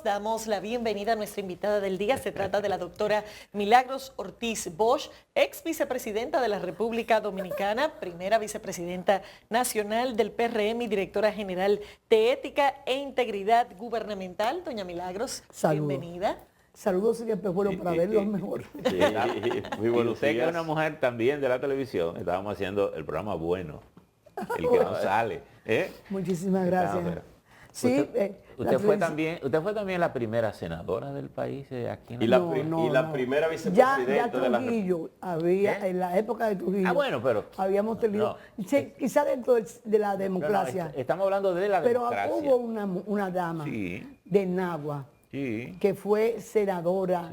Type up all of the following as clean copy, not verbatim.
Damos la bienvenida a nuestra invitada del día. Se trata de la doctora Milagros Ortiz Bosch, ex vicepresidenta de la República Dominicana, primera vicepresidenta nacional del PRM y directora general de Ética e Integridad Gubernamental. Doña Milagros, bienvenida. Saludos, señor Pejuelo, para verlos mejor. Sí, muy buenos usted días. Que es una mujer también de la televisión, estábamos haciendo el programa bueno, el que no sale. Muchísimas gracias. Sí, usted fue también la primera senadora del país aquí en la primera vicepresidenta de la Trujillo había en la época de Trujillo. Pero habíamos tenido quizá dentro de la democracia. Estamos hablando de la democracia. Pero hubo una dama de Nagua que fue senadora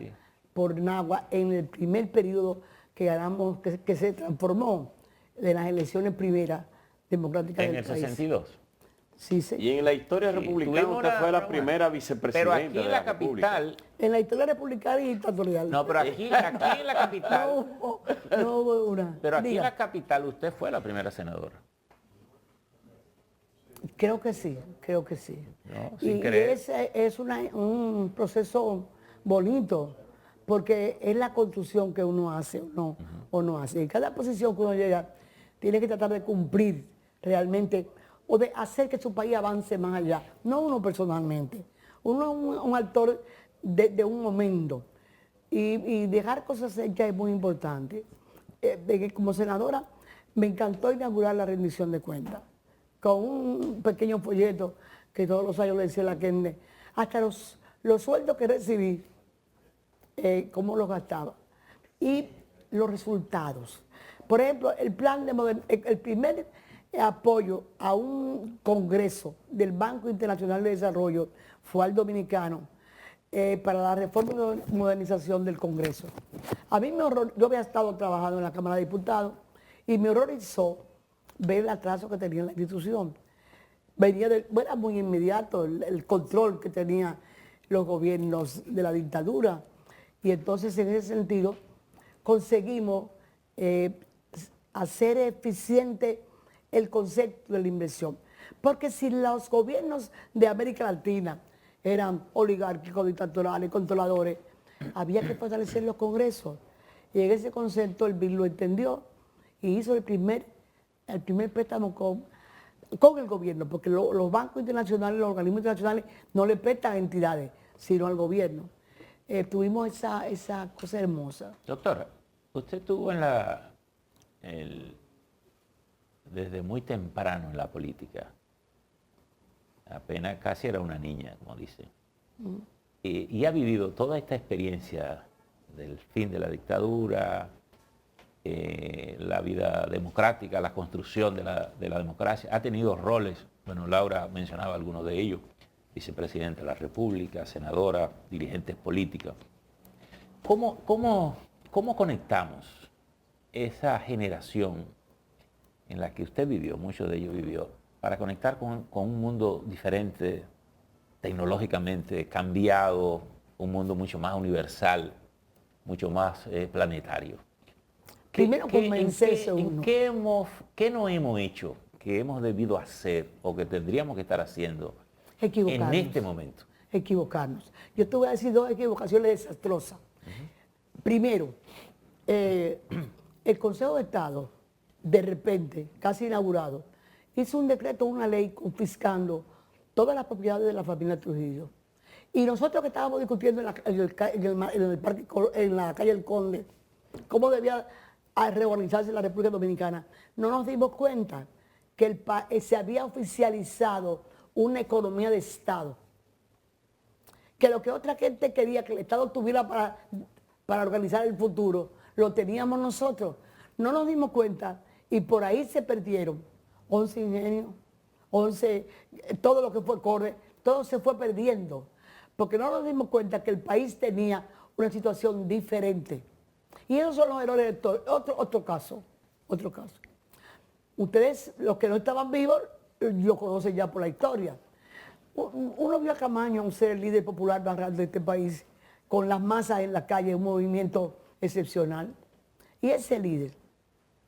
por Nagua en el primer periodo que ganamos, que se transformó de las elecciones primeras democráticas del país. En el 62. Sí, sí. Y en la historia republicana usted fue la primera vicepresidenta. Pero aquí en la capital. En la historia republicana y dictatorial. No, pero aquí en la capital. no hubo una. Pero aquí en la capital usted fue la primera senadora. Creo que sí, creo que sí. No, sin creer. Ese es un proceso bonito, porque es la construcción que uno hace o no hace. Y cada posición que uno llega tiene que tratar de cumplir realmente o de hacer que su país avance más allá, no uno personalmente. Uno es un actor de un momento y dejar cosas hechas es muy importante. Como senadora me encantó inaugurar la rendición de cuentas con un pequeño folleto que todos los años le decía a la Kende, hasta los sueldos que recibí, cómo los gastaba y los resultados. Por ejemplo, el primer apoyo a un congreso del Banco Internacional de Desarrollo fue al dominicano para la reforma y modernización del Congreso. A mí yo había estado trabajando en la Cámara de Diputados y me horrorizó ver el atraso que tenía la institución. Era muy inmediato el control que tenían los gobiernos de la dictadura y entonces en ese sentido conseguimos hacer eficiente el concepto de la inversión. Porque si los gobiernos de América Latina eran oligárquicos, dictatoriales, controladores, había que fortalecer los congresos. Y en ese concepto el BID lo entendió y hizo el primer préstamo con el gobierno, porque los bancos internacionales, los organismos internacionales no le prestan a entidades, sino al gobierno. Tuvimos esa cosa hermosa. Doctora, usted tuvo desde muy temprano en la política, apenas casi era una niña, como dice, y ha vivido toda esta experiencia del fin de la dictadura, la vida democrática, la construcción de la democracia, ha tenido roles, bueno, Laura mencionaba algunos de ellos, vicepresidenta de la República, senadora, dirigentes políticos. ¿Cómo conectamos esa generación en la que usted vivió, muchos de ellos vivió, para conectar con un mundo diferente, tecnológicamente cambiado, un mundo mucho más universal, mucho más planetario? Primero convencerse uno. ¿Qué no hemos hecho, que hemos debido hacer o que tendríamos que estar haciendo en este momento? Equivocarnos. Yo te voy a decir dos equivocaciones desastrosas. Primero, el Consejo de Estado, de repente, casi inaugurado, hizo un decreto, una ley confiscando todas las propiedades de la familia Trujillo. Y nosotros que estábamos discutiendo en la calle del Conde, cómo debía reorganizarse la República Dominicana, no nos dimos cuenta que se había oficializado una economía de Estado. Que lo que otra gente quería que el Estado tuviera para organizar el futuro, lo teníamos nosotros. No nos dimos cuenta y por ahí se perdieron 11 ingenios, 11, todo lo que fue CORDE, todo se fue perdiendo. Porque no nos dimos cuenta que el país tenía una situación diferente. Y esos son los errores de todo. Otro caso. Ustedes, los que no estaban vivos, lo conocen ya por la historia. Uno vio a Camaño, un ser líder popular más grande de este país, con las masas en la calle, un movimiento excepcional. Y ese líder,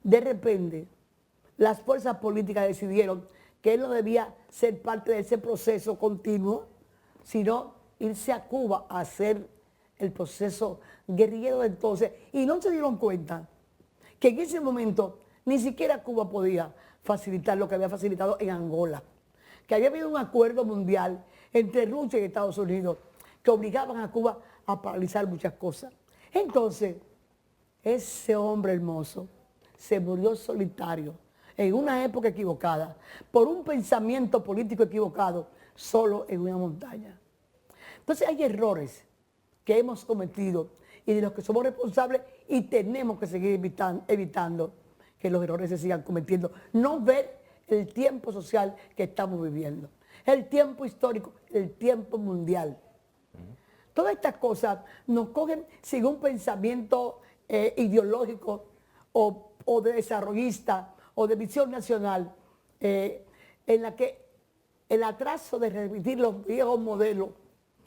de repente, las fuerzas políticas decidieron que él no debía ser parte de ese proceso continuo, sino irse a Cuba a hacer el proceso guerrillero de entonces y no se dieron cuenta que en ese momento ni siquiera Cuba podía facilitar lo que había facilitado en Angola, que había habido un acuerdo mundial entre Rusia y Estados Unidos que obligaban a Cuba a paralizar muchas cosas. Entonces, ese hombre hermoso se murió solitario en una época equivocada, por un pensamiento político equivocado, solo en una montaña. Entonces hay errores que hemos cometido y de los que somos responsables y tenemos que seguir evitando que los errores se sigan cometiendo. No ver el tiempo social que estamos viviendo, el tiempo histórico, el tiempo mundial. Todas estas cosas nos cogen sin un pensamiento ideológico o de desarrollista o de visión nacional, en la que el atraso de repetir los viejos modelos,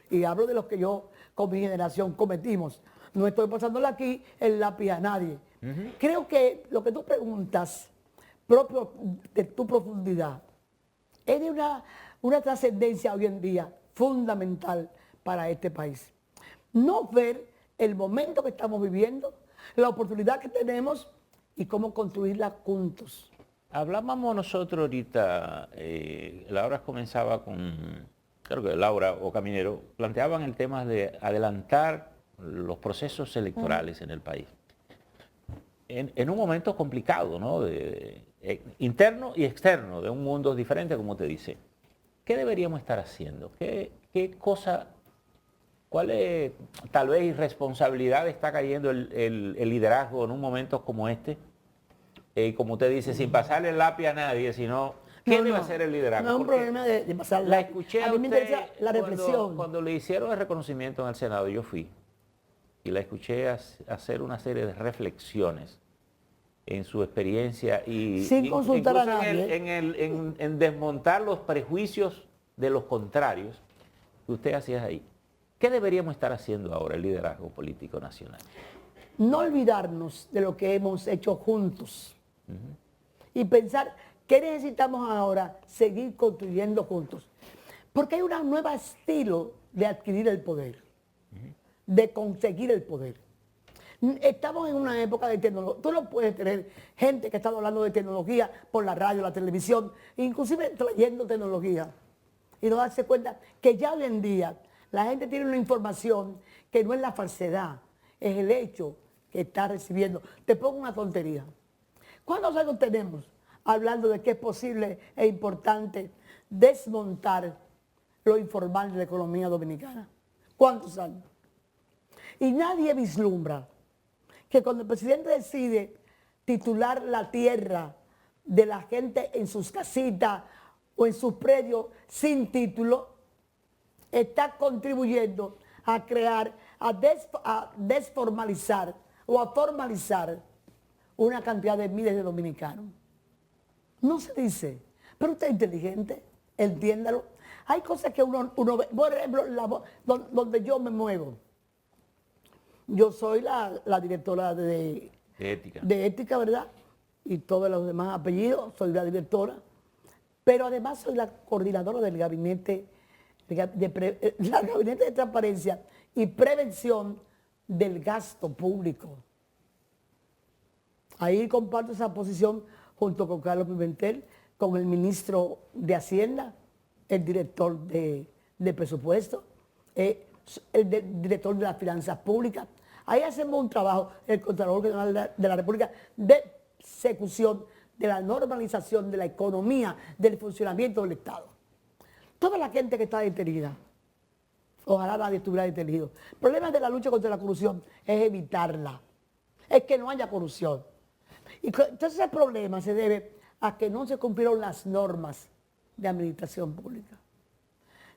y hablo de los que yo con mi generación cometimos, no estoy pasándole aquí el lápiz a nadie. Creo que lo que tú preguntas, propio de tu profundidad, es de una trascendencia hoy en día fundamental para este país. No ver el momento que estamos viviendo, la oportunidad que tenemos y cómo construirla juntos. Hablábamos nosotros ahorita, Laura comenzaba creo que Laura o Caminero, planteaban el tema de adelantar los procesos electorales en el país. En un momento complicado, ¿no? Interno y externo, de un mundo diferente, como te dice. ¿Qué deberíamos estar haciendo? ¿Qué cosa, cuál es, tal vez, irresponsabilidad está cayendo el liderazgo en un momento como este? Como usted dice, sin pasarle el lápiz a nadie, sino ¿qué debe hacer el liderazgo? No es un problema de pasar el la lápiz. escuché a mí me interesa la reflexión. Cuando le hicieron el reconocimiento en el Senado, yo fui y la escuché hacer una serie de reflexiones en su experiencia y sin consultar a nadie. En desmontar los prejuicios de los contrarios que usted hacía ahí. ¿Qué deberíamos estar haciendo ahora el liderazgo político nacional? No olvidarnos de lo que hemos hecho juntos y pensar qué necesitamos ahora seguir construyendo juntos. Porque hay un nuevo estilo de adquirir el poder, de conseguir el poder. Estamos en una época de tecnología. Tú no puedes tener gente que está hablando de tecnología por la radio, la televisión, inclusive trayendo tecnología. Y no darse cuenta que ya hoy en día la gente tiene una información que no es la falsedad, es el hecho que está recibiendo. Te pongo una tontería. ¿Cuántos años tenemos hablando de que es posible e importante desmontar lo informal de la economía dominicana? ¿Cuántos años? Y nadie vislumbra que cuando el presidente decide titular la tierra de la gente en sus casitas o en sus predios sin título, está contribuyendo a crear, a desformalizar o a formalizar una cantidad de miles de dominicanos. No se dice, pero usted es inteligente, entiéndalo. Hay cosas que uno ve, por ejemplo, donde yo me muevo. Yo soy la directora de ética, ¿verdad? Y todos los demás apellidos, soy la directora. Pero además soy la coordinadora del gabinete de transparencia y prevención del gasto público. Ahí comparto esa posición junto con Carlos Pimentel, con el ministro de Hacienda, el director de presupuesto, el director de las finanzas públicas. Ahí hacemos un trabajo, el Contralor General de la República, de ejecución de la normalización de la economía, del funcionamiento del Estado. Toda la gente que está detenida, ojalá nadie estuviera detenido. El problema de la lucha contra la corrupción es evitarla, es que no haya corrupción. Y entonces ese problema se debe a que no se cumplieron las normas de administración pública.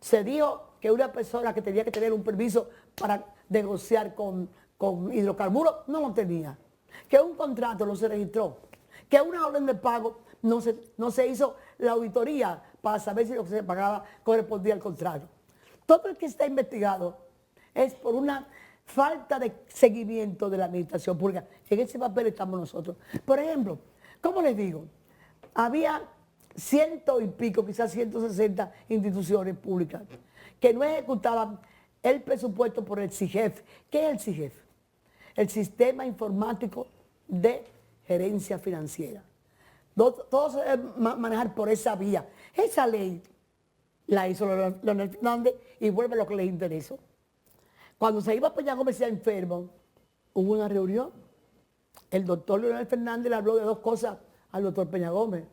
Se dijo que una persona que tenía que tener un permiso para negociar con hidrocarburos no lo tenía, que un contrato no se registró, que una orden de pago no se hizo la auditoría para saber si lo que se pagaba correspondía al contrato. Todo el que está investigado es por una falta de seguimiento de la administración pública. En ese papel estamos nosotros. Por ejemplo, ¿cómo les digo? Había 100 y pico, quizás 160 instituciones públicas que no ejecutaban el presupuesto por el SIGEF. ¿Qué es el SIGEF? El Sistema Informático de Gerencia Financiera. Todo se debe manejar por esa vía. Esa ley la hizo Leonel Fernández y vuelve a lo que les interesó. Cuando se iba a Peña Gómez enfermo, hubo una reunión. El doctor Leonel Fernández le habló de dos cosas al doctor Peña Gómez.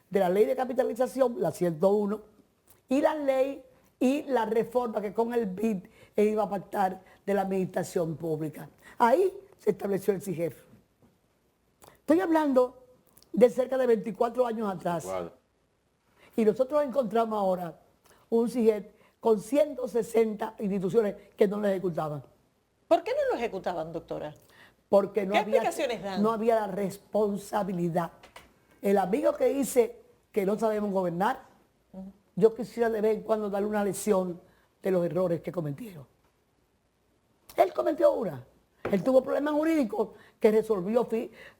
De la ley de capitalización, la 101, y la ley y la reforma que con el BID iba a pactar de la administración pública. Ahí se estableció el SIGEF. Estoy hablando de cerca de 24 años atrás. Wow. Y nosotros encontramos ahora un SIGEF con 160 instituciones que no lo ejecutaban. ¿Por qué no lo ejecutaban, doctora? Porque no ¿Qué había, explicaciones dan? no había la responsabilidad. El amigo que dice que no sabemos gobernar, yo quisiera de vez en cuando darle una lección de los errores que cometieron. Él cometió una. Él tuvo problemas jurídicos que resolvió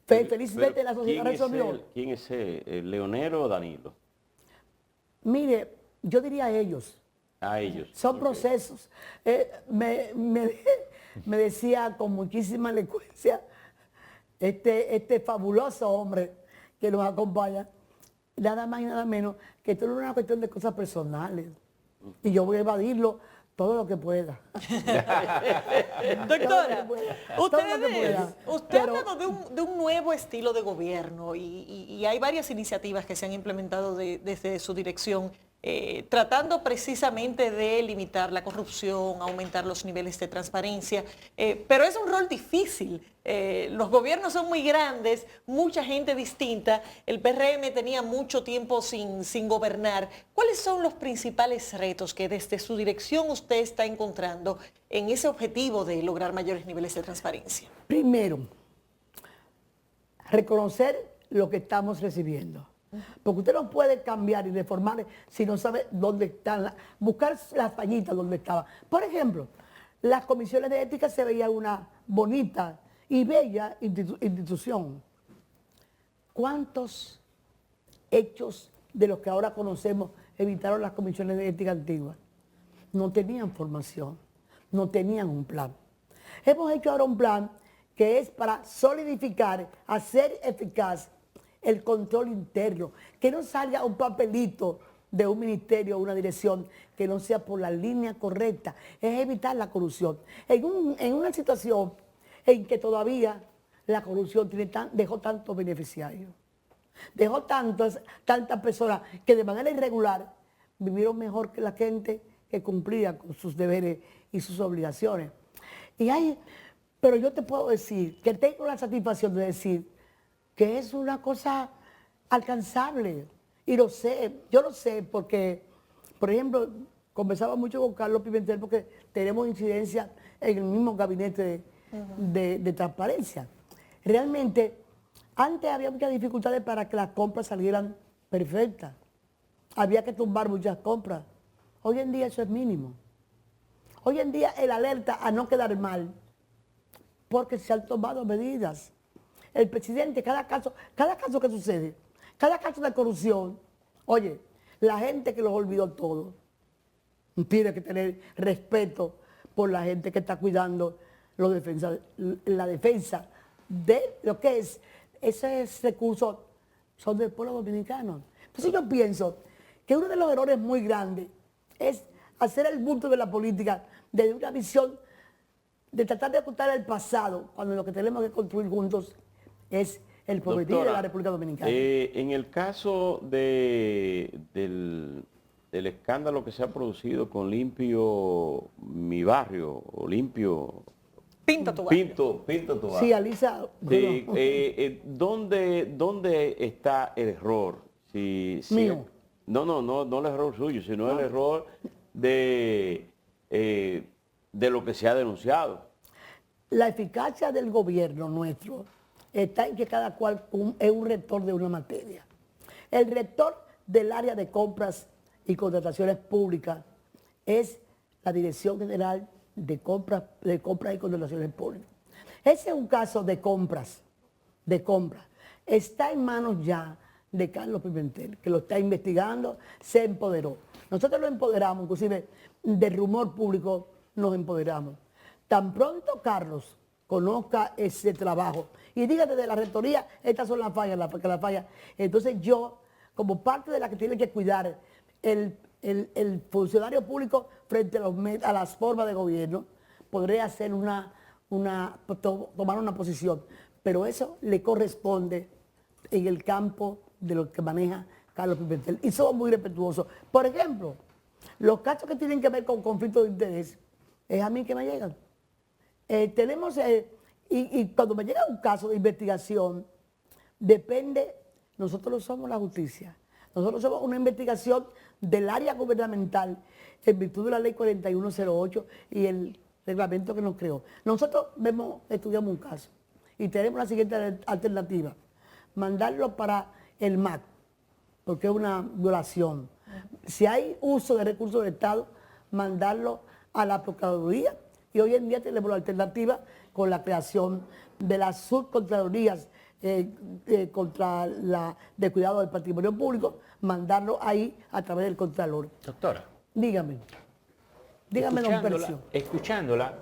felizmente la sociedad resolvió. ¿Quién es él? ¿Leonero o Danilo? Mire, yo diría a ellos. A ellos. Son Ok. procesos. Me decía con muchísima elocuencia este fabuloso hombre que nos acompaña, nada más y nada menos que esto no es una cuestión de cosas personales. Y yo voy a evadirlo todo lo que pueda. Doctora, Todo lo que pueda. usted ha Pero- hablado de un nuevo estilo de gobierno y hay varias iniciativas que se han implementado desde su dirección, tratando precisamente de limitar la corrupción, aumentar los niveles de transparencia, pero es un rol difícil. Los gobiernos son muy grandes, mucha gente distinta, el PRM tenía mucho tiempo sin gobernar. ¿Cuáles son los principales retos que desde su dirección usted está encontrando en ese objetivo de lograr mayores niveles de transparencia? Primero, reconocer lo que estamos recibiendo. Porque usted no puede cambiar y reformar si no sabe dónde están, buscar las fallitas donde estaban. Por ejemplo, las comisiones de ética se veía una bonita y bella institución. ¿Cuántos hechos de los que ahora conocemos evitaron las comisiones de ética antiguas? No tenían formación, no tenían un plan. Hemos hecho ahora un plan que es para solidificar, hacer eficaz el control interno, que no salga un papelito de un ministerio o una dirección que no sea por la línea correcta, es evitar la corrupción. En una situación en que todavía la corrupción dejó tantos beneficiarios, dejó tantas personas que de manera irregular vivieron mejor que la gente que cumplía con sus deberes y sus obligaciones. Pero yo te puedo decir que tengo la satisfacción de decir que es una cosa alcanzable. Y lo sé, yo lo sé porque, por ejemplo, conversaba mucho con Carlos Pimentel porque tenemos incidencia en el mismo gabinete de transparencia. Realmente, antes había muchas dificultades para que las compras salieran perfectas. Había que tumbar muchas compras. Hoy en día eso es mínimo. Hoy en día el alerta a no quedar mal, porque se han tomado medidas. El presidente, cada caso que sucede, cada caso de corrupción, oye, la gente que los olvidó todo, tiene que tener respeto por la gente que está cuidando la defensa de lo que es, esos recursos son del pueblo dominicano. Entonces yo pienso que uno de los errores muy grandes es hacer el bulto de la política desde una visión de tratar de ocultar el pasado, cuando lo que tenemos que construir juntos es el porvenir de la República Dominicana. En el caso del escándalo que se ha producido con Limpio Mi Barrio, o Limpio... Pinta tu barrio. Pinto tu barrio. Sí, Alisa. Sí, bueno, ¿dónde está el error? Mío. No el error suyo, sino el error de lo que se ha denunciado. la eficacia del gobierno nuestro está en que cada cual es un rector de una materia. El rector del área de compras y contrataciones públicas es la Dirección General de Compras y Contrataciones Públicas. Ese es un caso de compras. Está en manos ya de Carlos Pimentel, que lo está investigando, se empoderó. Nosotros lo empoderamos, inclusive, del rumor público nos empoderamos. Tan pronto Carlos conozca ese trabajo y diga desde la rectoría, estas son las fallas, las fallas. Entonces yo, como parte de la que tiene que cuidar el funcionario público frente a las formas de gobierno, podré hacer tomar una posición. Pero eso le corresponde en el campo de lo que maneja Carlos Pimentel. Y somos muy respetuosos. Por ejemplo, los casos que tienen que ver con conflicto de interés, es a mí que me llegan. Y cuando me llega un caso de investigación, depende, nosotros no somos la justicia, nosotros somos una investigación del área gubernamental en virtud de la ley 4108 y el reglamento que nos creó. Nosotros estudiamos un caso y tenemos la siguiente alternativa, mandarlo para el MAC, porque es una violación. Si hay uso de recursos del Estado, mandarlo a la Procuraduría. Y hoy en día tenemos la alternativa con la creación de las subcontralorías de cuidado del patrimonio público, mandarlo ahí a través del Contralor. Doctora. Dígame don Percio. Escuchándola,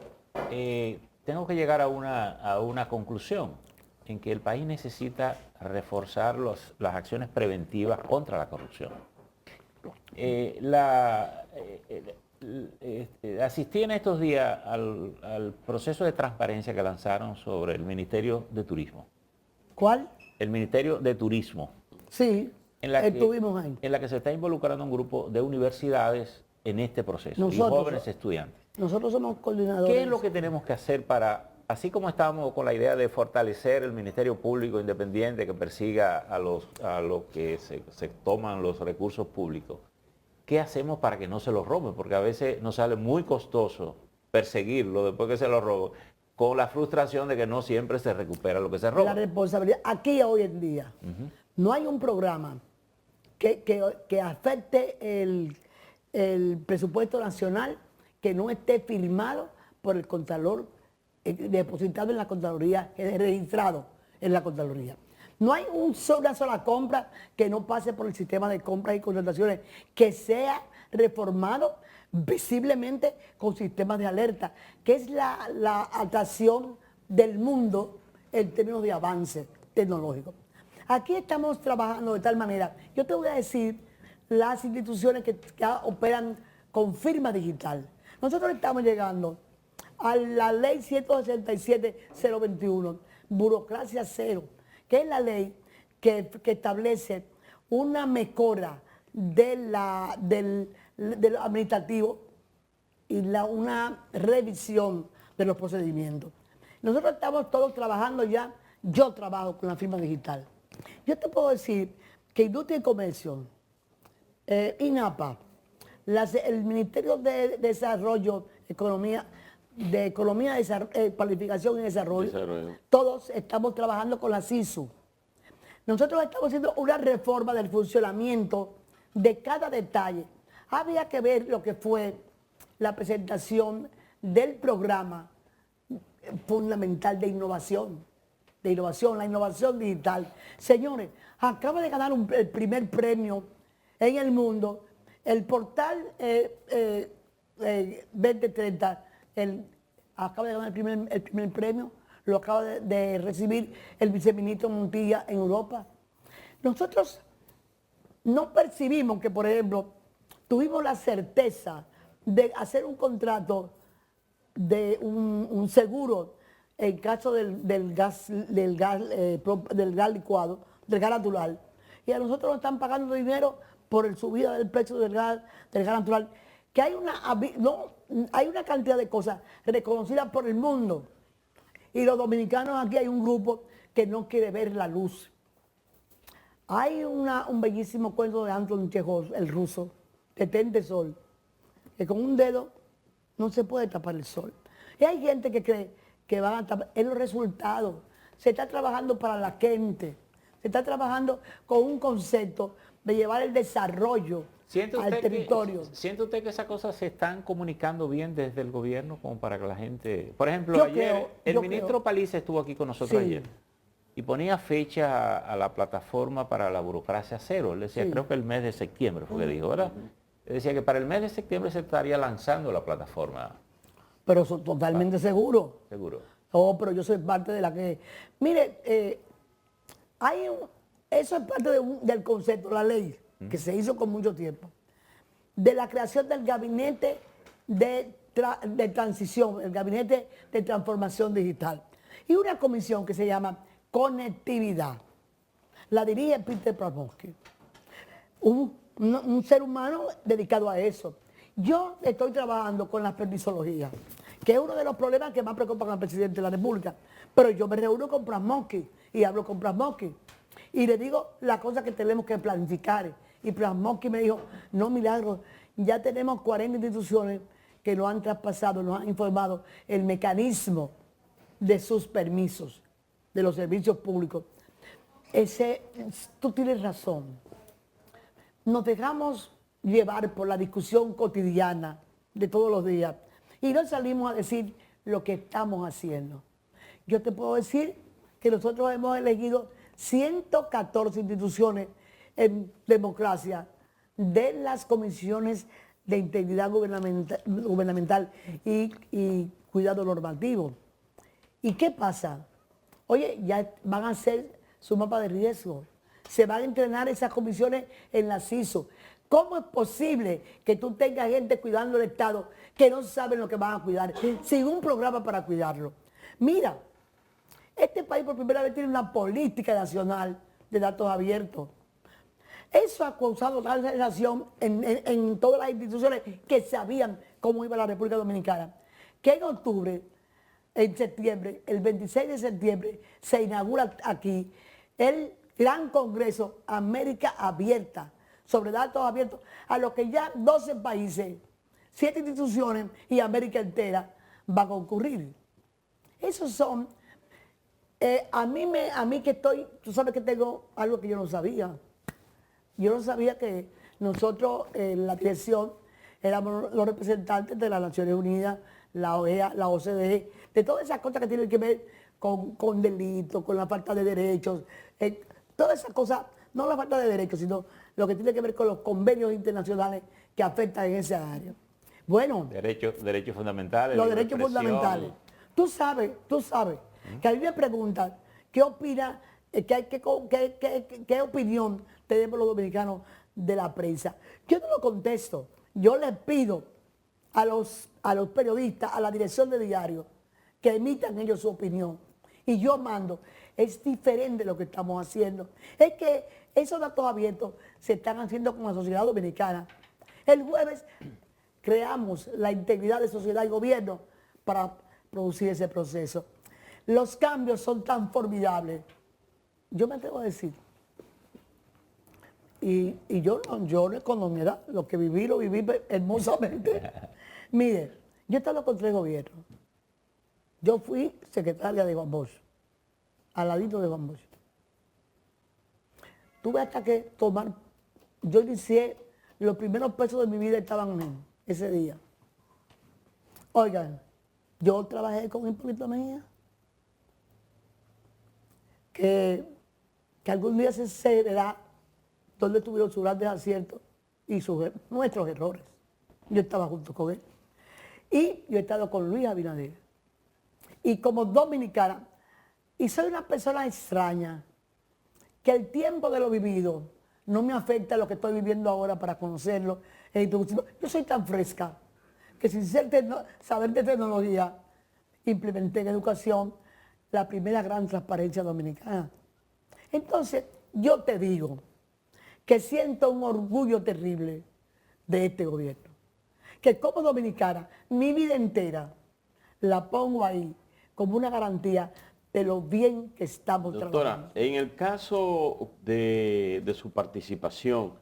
tengo que llegar a una conclusión en que el país necesita reforzar las acciones preventivas contra la corrupción. Asistí en estos días al proceso de transparencia que lanzaron sobre el Ministerio de Turismo. ¿Cuál? El Ministerio de Turismo. Sí, estuvimos ahí. En la que se está involucrando un grupo de universidades en este proceso y jóvenes estudiantes. Nosotros somos coordinadores. ¿Qué es lo que tenemos que hacer para, así como estamos con la idea de fortalecer el Ministerio Público Independiente que persiga a los que se toman los recursos públicos? ¿Qué hacemos para que no se los roben? Porque a veces nos sale muy costoso perseguirlo después que se lo roban, con la frustración de que no siempre se recupera lo que se roba. La responsabilidad, aquí hoy en día, no hay un programa que afecte el presupuesto nacional que no esté firmado por el Contralor, depositado en la Contraloría, registrado en la Contraloría. No hay una sola compra que no pase por el sistema de compras y contrataciones, que sea reformado visiblemente con sistemas de alerta, que es la atracción del mundo en términos de avance tecnológico. Aquí estamos trabajando de tal manera, yo te voy a decir las instituciones que operan con firma digital. Nosotros estamos llegando a la ley 167-021, burocracia cero, que es la ley que establece una mejora del administrativo y una revisión de los procedimientos. Nosotros estamos todos trabajando ya, yo trabajo con la firma digital. Yo te puedo decir que Industria y Comercio, INAPA, el Ministerio de Desarrollo, Planificación y Desarrollo, todos estamos trabajando con la CISU. Nosotros estamos haciendo una reforma del funcionamiento de cada detalle. Había que ver lo que fue la presentación del programa fundamental de innovación, la innovación digital. Señores, acaba de ganar el primer premio en el mundo, el portal 2030, acaba de ganar el primer premio, lo acaba de recibir el viceministro Montilla en Europa. Nosotros no percibimos que, por ejemplo, tuvimos la certeza de hacer un contrato de un seguro en caso del gas licuado, del gas natural, y a nosotros nos están pagando dinero por el subida del precio del gas natural, que hay una cantidad de cosas reconocidas por el mundo, y los dominicanos aquí hay un grupo que no quiere ver la luz. Hay un bellísimo cuento de Anton Chekhov, el ruso, Detente Sol, que con un dedo no se puede tapar el sol. Y hay gente que cree que van a tapar, es los resultados. Se está trabajando para la gente, se está trabajando con un concepto de llevar el desarrollo al territorio. ¿Siente usted que esas cosas se están comunicando bien desde el gobierno como para que la gente... Por ejemplo, el ministro Paliza estuvo aquí con nosotros ayer y ponía fecha a la plataforma para la burocracia cero. Él decía, creo que el mes de septiembre fue que dijo, ¿verdad? Él decía que para el mes de septiembre se estaría lanzando la plataforma. pero son totalmente seguros. Seguro. Oh, pero yo soy parte de la que... Mire, eso es parte del concepto, la ley, que se hizo con mucho tiempo, de la creación del gabinete de transición, el gabinete de transformación digital. Y una comisión que se llama Conectividad. La dirige Peter Pawlowski, un ser humano dedicado a eso. Yo estoy trabajando con la permisología, que es uno de los problemas que más preocupan al presidente de la República. Pero yo me reúno con Pawlowski y hablo con Pawlowski y le digo las cosas que tenemos que planificar. Y Pawlowski me dijo, no, Milagros, ya tenemos 40 instituciones que nos han traspasado, nos han informado el mecanismo de sus permisos, de los servicios públicos. Tú tienes razón. Nos dejamos llevar por la discusión cotidiana de todos los días y no salimos a decir lo que estamos haciendo. Yo te puedo decir que nosotros hemos elegido 114 instituciones en democracia de las comisiones de integridad gubernamental y cuidado normativo. ¿Y qué pasa? Oye, ya van a hacer su mapa de riesgo. Se van a entrenar esas comisiones en la CISO. ¿Cómo es posible que tú tengas gente cuidando el Estado que no saben lo que van a cuidar, sin un programa para cuidarlo? Mira, este país por primera vez tiene una política nacional de datos abiertos. Eso ha causado tal sensación en todas las instituciones que sabían cómo iba la República Dominicana, que en octubre, en septiembre, el 26 de septiembre, se inaugura aquí el Gran Congreso América Abierta, sobre datos abiertos, a los que ya 12 países, 7 instituciones y América entera va a concurrir. Esos son, a mí que estoy, tú sabes que tengo algo que yo no sabía. Yo no sabía que nosotros en la dirección éramos los representantes de las Naciones Unidas, la OEA, la OCDE, de todas esas cosas que tienen que ver con delitos, con la falta de derechos, todas esas cosas, no la falta de derechos, sino lo que tiene que ver con los convenios internacionales que afectan en esa área. Bueno, derechos fundamentales. los derechos fundamentales. Tú sabes que a mí me preguntan qué opina, qué opinión tenemos los dominicanos de la prensa. Yo no lo contesto. Yo les pido a los periodistas, a la dirección de diario, que emitan ellos su opinión. Y yo mando. Es diferente lo que estamos haciendo. Es que esos datos abiertos se están haciendo con la sociedad dominicana. El jueves creamos la integridad de sociedad y gobierno para producir ese proceso. Los cambios son tan formidables. Yo me atrevo a decir, y yo no es con edad, lo que viví, lo viví hermosamente. Mire, yo he estado con 3 gobiernos. Yo fui secretaria de Juan Bosch, al ladito de Juan Bosch. Tuve hasta que yo inicié, los primeros pesos de mi vida estaban en ese día. Oigan, yo trabajé con Hipólito Mejía, que algún día se verá dónde tuvieron sus grandes aciertos y nuestros errores. Yo estaba junto con él. Y yo he estado con Luis Abinader. Y como dominicana, y soy una persona extraña, que el tiempo de lo vivido no me afecta a lo que estoy viviendo ahora para conocerlo. Yo soy tan fresca que sin saber de tecnología, implementé en educación la primera gran transparencia dominicana. Entonces, yo te digo que siento un orgullo terrible de este gobierno. Que como dominicana, mi vida entera la pongo ahí como una garantía de lo bien que estamos trabajando. Doctora, en el caso de su participación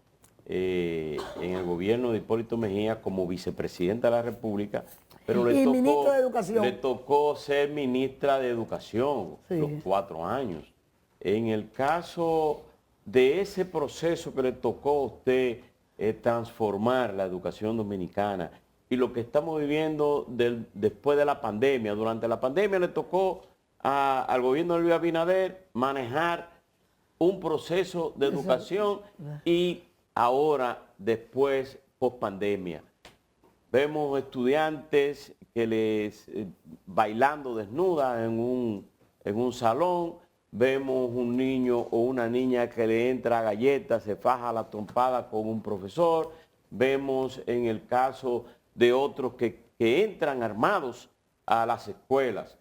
en el gobierno de Hipólito Mejía como vicepresidenta de la República, pero ministra de Educación. Le tocó ser ministra de Educación los 4 años. En el caso de ese proceso que le tocó a usted transformar la educación dominicana y lo que estamos viviendo después de la pandemia, durante la pandemia le tocó al gobierno de Luis Abinader manejar un proceso de educación y ahora, después, post pandemia. vemos estudiantes que les bailando desnudas en un salón, vemos un niño o una niña que le entra galletas, se faja la trompada con un profesor, vemos en el caso de otros que entran armados a las escuelas,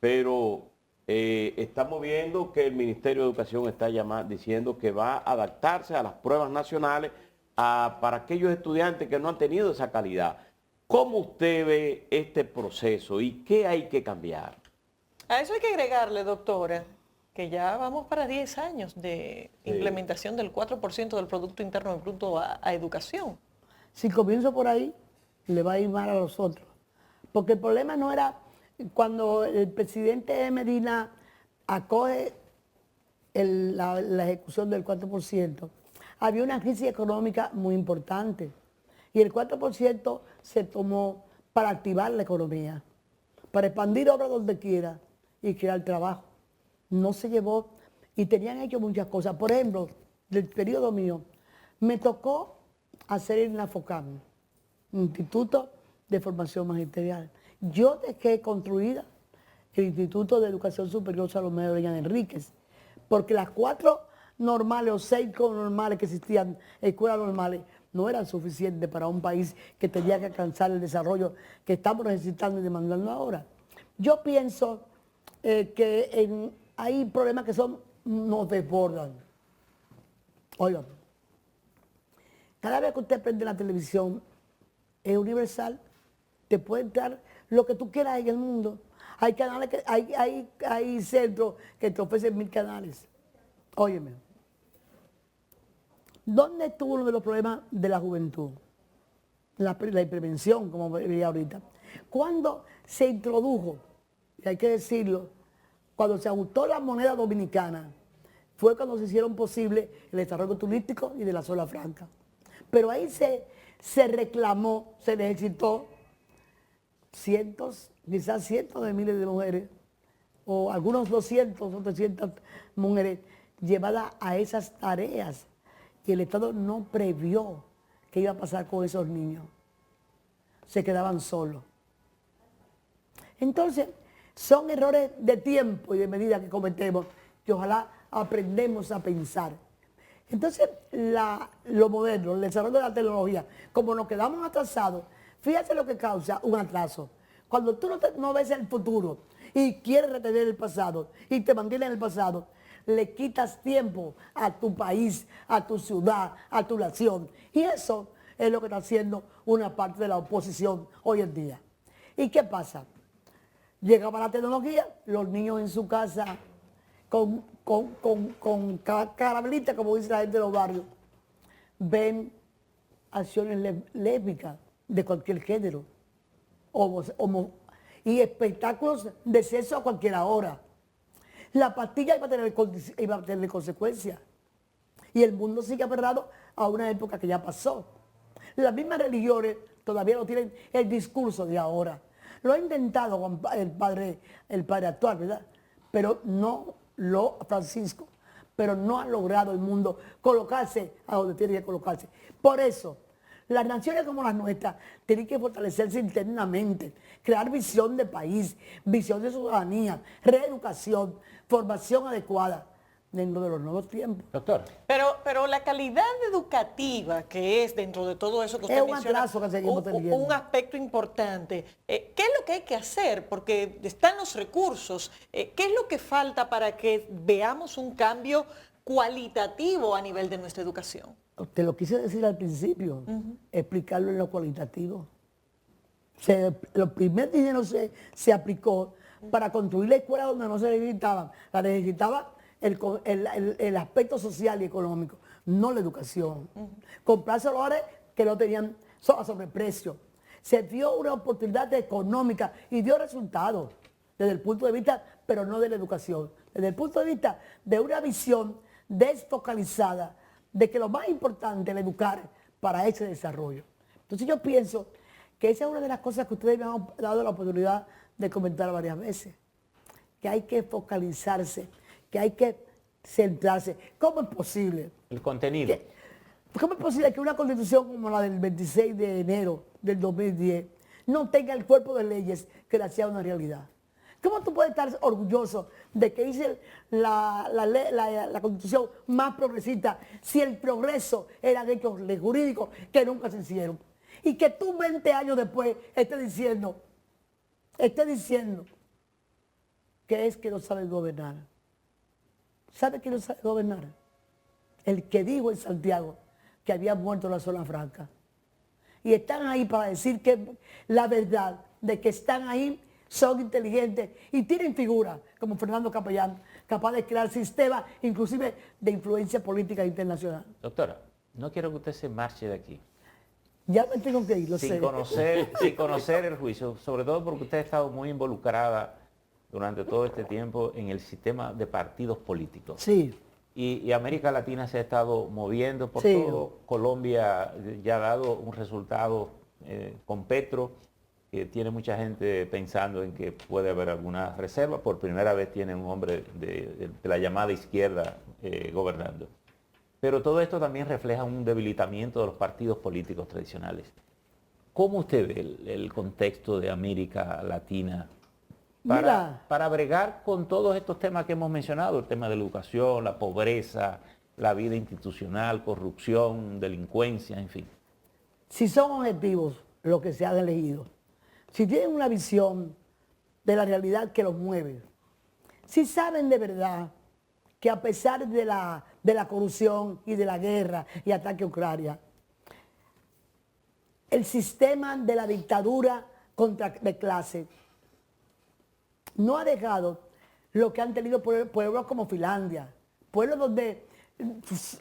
pero estamos viendo que el Ministerio de Educación está diciendo que va a adaptarse a las pruebas nacionales para aquellos estudiantes que no han tenido esa calidad. ¿Cómo usted ve este proceso y qué hay que cambiar? A eso hay que agregarle, doctora, que ya vamos para 10 años de implementación del 4% del Producto Interno Bruto a educación. Si comienzo por ahí, le va a ir mal a los otros. Porque el problema no era cuando el presidente Medina acoge la ejecución del 4%, había una crisis económica muy importante. Y el 4% se tomó para activar la economía, para expandir obras donde quiera y crear trabajo. No se llevó y tenían hecho muchas cosas. Por ejemplo, del periodo mío, me tocó hacer el INAFOCAM, Instituto de Formación Magisterial. Yo dejé construida el Instituto de Educación Superior Salomé Orellana Enríquez, porque las 4 normales o 6 normales que existían, escuelas normales, no eran suficientes para un país que tenía que alcanzar el desarrollo que estamos necesitando y demandando ahora. Yo pienso que hay problemas que nos desbordan. Oigan, cada vez que usted prende la televisión, es universal, te puede entrar lo que tú quieras en el mundo. Hay canales hay centros que te ofrecen 1000 canales. Óyeme, ¿dónde estuvo uno de los problemas de la juventud? La prevención, como veía ahorita. Cuando se introdujo, y hay que decirlo, cuando se ajustó la moneda dominicana, fue cuando se hicieron posible el desarrollo turístico y de la zona franca. Pero ahí se reclamó, se necesitó quizás cientos de miles de mujeres, o algunos 200 o 300 mujeres llevadas a esas tareas. Y el Estado no previó qué iba a pasar con esos niños. Se quedaban solos. Entonces, son errores de tiempo y de medida que cometemos, que ojalá aprendemos a pensar. Entonces, lo moderno, el desarrollo de la tecnología, como nos quedamos atrasados, fíjate lo que causa un atraso. Cuando tú no ves el futuro y quieres retener el pasado y te mantienes en el pasado, le quitas tiempo a tu país, a tu ciudad, a tu nación. Y eso es lo que está haciendo una parte de la oposición hoy en día. ¿Y qué pasa? Llegaba la tecnología, los niños en su casa con caramelita, como dice la gente de los barrios, ven acciones lésbicas de cualquier género y espectáculos de sexo a cualquier hora. La pastilla iba a tener consecuencias. Y el mundo sigue aferrado a una época que ya pasó. Las mismas religiones todavía no tienen el discurso de ahora. Lo ha intentado el padre actual, ¿verdad? Pero no Francisco, pero no ha logrado el mundo colocarse a donde tiene que colocarse. Por eso, las naciones como las nuestras tienen que fortalecerse internamente, crear visión de país, visión de ciudadanía, reeducación, formación adecuada dentro de los nuevos tiempos. Doctor. Pero la calidad educativa que es dentro de todo eso que usted menciona, es un atraso que seguimos teniendo. Un aspecto importante. ¿Qué es lo que hay que hacer? Porque están los recursos. ¿Qué es lo que falta para que veamos un cambio cualitativo a nivel de nuestra educación? Te lo quise decir al principio, explicarlo en lo cualitativo. Los primeros dinero se aplicó para construir la escuela donde no se necesitaban. La necesitaba el aspecto social y económico, no la educación. Comprar celulares que no tenían a sobreprecio. Se dio una oportunidad económica y dio resultados desde el punto de vista, pero no de la educación. Desde el punto de vista de una visión desfocalizada de que lo más importante es educar para ese desarrollo. Entonces yo pienso que esa es una de las cosas que ustedes me han dado la oportunidad de comentar varias veces, que hay que focalizarse, que hay que centrarse. ¿Cómo es posible? El contenido. ¿Cómo es posible que una constitución como la del 26 de enero del 2010 no tenga el cuerpo de leyes que la hacía una realidad? ¿Cómo tú puedes estar orgulloso de que hice la Constitución más progresista si el progreso eran hechos jurídicos que nunca se hicieron? Y que tú 20 años después estés diciendo que es que no sabe gobernar. ¿Sabe quién no sabe gobernar? El que dijo en Santiago que había muerto la zona franca. Y están ahí para decir que la verdad de que están ahí, son inteligentes y tienen figuras como Fernando Capellán, capaz de crear sistemas inclusive de influencia política internacional. Doctora, no quiero que usted se marche de aquí Ya me tengo que ir, lo sé. sin conocer el juicio, sobre todo porque usted ha estado muy involucrada durante todo este tiempo en el sistema de partidos políticos. Sí. Y América Latina se ha estado moviendo por Sí. todo. Colombia ya ha dado un resultado con Petro, que tiene mucha gente pensando en que puede haber alguna reserva. Por primera vez tiene un hombre de la llamada izquierda gobernando. Pero todo esto también refleja un debilitamiento de los partidos políticos tradicionales. ¿Cómo usted ve el contexto de América Latina para bregar con todos estos temas que hemos mencionado? El tema de la educación, la pobreza, la vida institucional, corrupción, delincuencia, en fin. Si son objetivos los que se han elegido, si tienen una visión de la realidad que los mueve, si saben de verdad que a pesar de la corrupción y de la guerra y ataque a Ucrania, el sistema de la dictadura de clase no ha dejado lo que han tenido pueblos como Finlandia, pueblos donde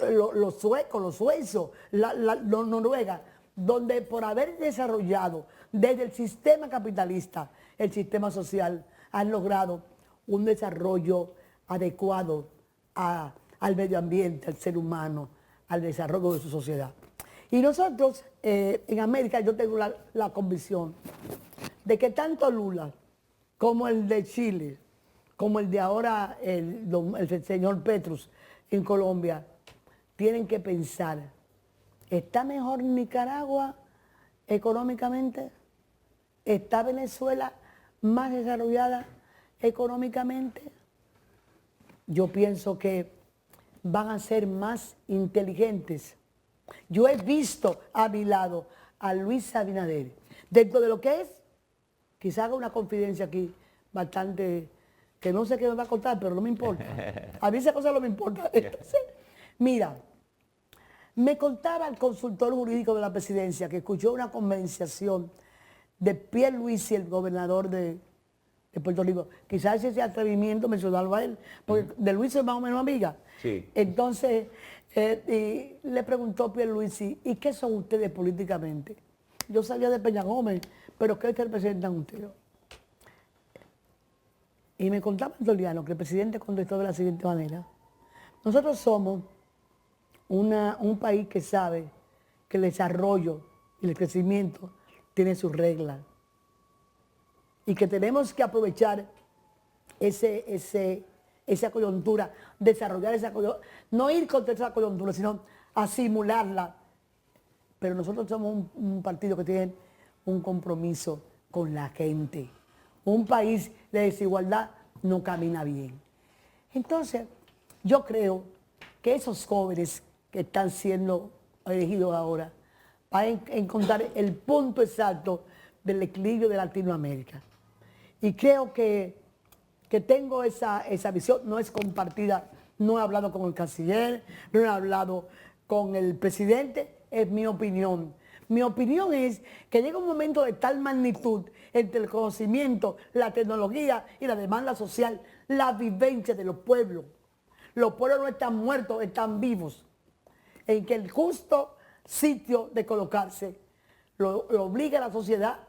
los suecos, los suizos, los Noruega, donde por haber desarrollado desde el sistema capitalista, el sistema social, han logrado un desarrollo adecuado al medio ambiente, al ser humano, al desarrollo de su sociedad. Y nosotros, en América, yo tengo la convicción de que tanto Lula como el de Chile, como el de ahora el señor Petrus en Colombia, tienen que pensar, ¿está mejor Nicaragua económicamente? ¿Está Venezuela más desarrollada económicamente? Yo pienso que van a ser más inteligentes. Yo he visto a mi lado a Luis Abinader, dentro de lo que es, quizá haga una confidencia aquí bastante, que no sé qué me va a contar, pero no me importa. A mí esa cosa no me importa. Entonces, mira, me contaba el consultor jurídico de la presidencia que escuchó una conversación de Pierluisi, el gobernador de Puerto Rico. Quizás ese atrevimiento mencionarlo a él, porque de Luis es más o menos amiga. Sí. Entonces, y le preguntó Pierluisi, ¿y qué son ustedes políticamente? Yo sabía de Peña Gómez, pero ¿qué representan ustedes? Y me contaba Antoliano que el presidente contestó de la siguiente manera: nosotros somos un país que sabe que el desarrollo y el crecimiento tiene sus reglas y que tenemos que aprovechar esa coyuntura, desarrollar esa coyuntura, no ir contra esa coyuntura, sino a simularla. Pero nosotros somos un partido que tiene un compromiso con la gente. Un país de desigualdad no camina bien. Entonces, yo creo que esos jóvenes que están siendo elegidos ahora van a encontrar el punto exacto del equilibrio de Latinoamérica. Y creo que tengo esa visión, no es compartida, no he hablado con el canciller, no he hablado con el presidente, es mi opinión. Mi opinión es que llega un momento de tal magnitud entre el conocimiento, la tecnología y la demanda social, la vivencia de los pueblos. Los pueblos no están muertos, están vivos. En que el justo sitio de colocarse lo obliga a la sociedad,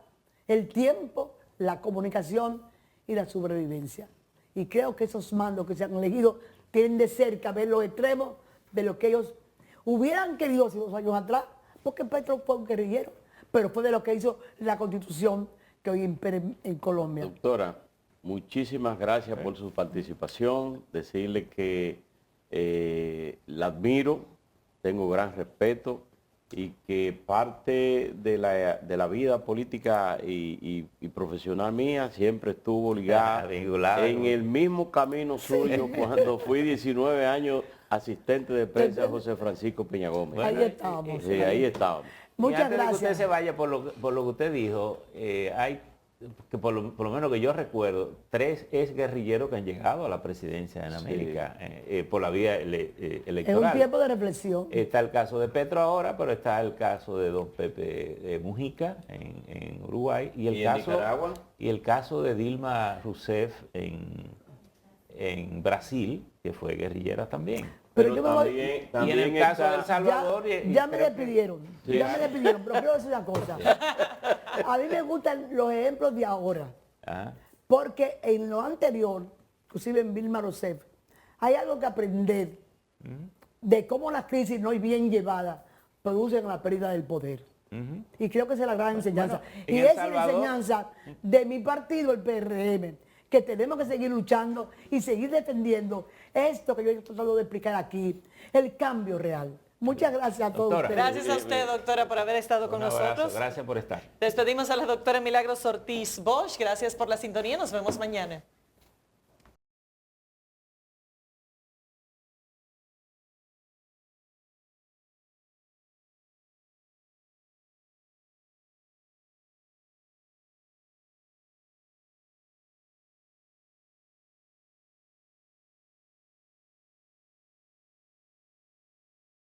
el tiempo, la comunicación y la sobrevivencia. Y creo que esos mandos que se han elegido tienen de cerca ver los extremos de lo que ellos hubieran querido hace 2 años atrás, porque Petro fue un guerrillero, pero fue de lo que hizo la Constitución que hoy impera en Colombia. Doctora, muchísimas gracias por su participación. Decirle que la admiro, tengo gran respeto y que parte de la vida política y profesional mía siempre estuvo ligada vinculada en el mismo camino suyo cuando fui 19 años asistente de prensa de José Francisco Peña Gómez. Ahí estábamos. Sí, ahí estábamos. Y Muchas antes de que usted gracias. se vaya, por lo que usted dijo, hay, que por lo menos que yo recuerdo, 3 exguerrilleros que han llegado a la presidencia en América por la vía electoral. Es un tiempo de reflexión. Está el caso de Petro ahora, pero está el caso de don Pepe Mujica en Uruguay y en Nicaragua? y el caso de Dilma Rousseff en Brasil, que fue guerrillera también. Pero yo me voy- Y en el caso de El Ya, Salvador... ya me despidieron, Sí. ya me despidieron, pero quiero decir una cosa. A mí me gustan los ejemplos de ahora, Ajá. porque en lo anterior, inclusive en Dilma Rousseff, hay algo que aprender de cómo las crisis no bien llevadas producen la pérdida del poder. Y creo que esa es la gran enseñanza. en Y El esa es la Salvador- enseñanza de mi partido, el PRM, que tenemos que seguir luchando y seguir defendiendo esto que yo he tratado de explicar aquí, el cambio real. Muchas gracias a todos Doctora. ustedes. Gracias a usted, doctora, por haber estado con Un abrazo, nosotros. gracias por estar. Despedimos a la doctora Milagros Ortiz Bosch. Gracias por la sintonía. Nos vemos mañana.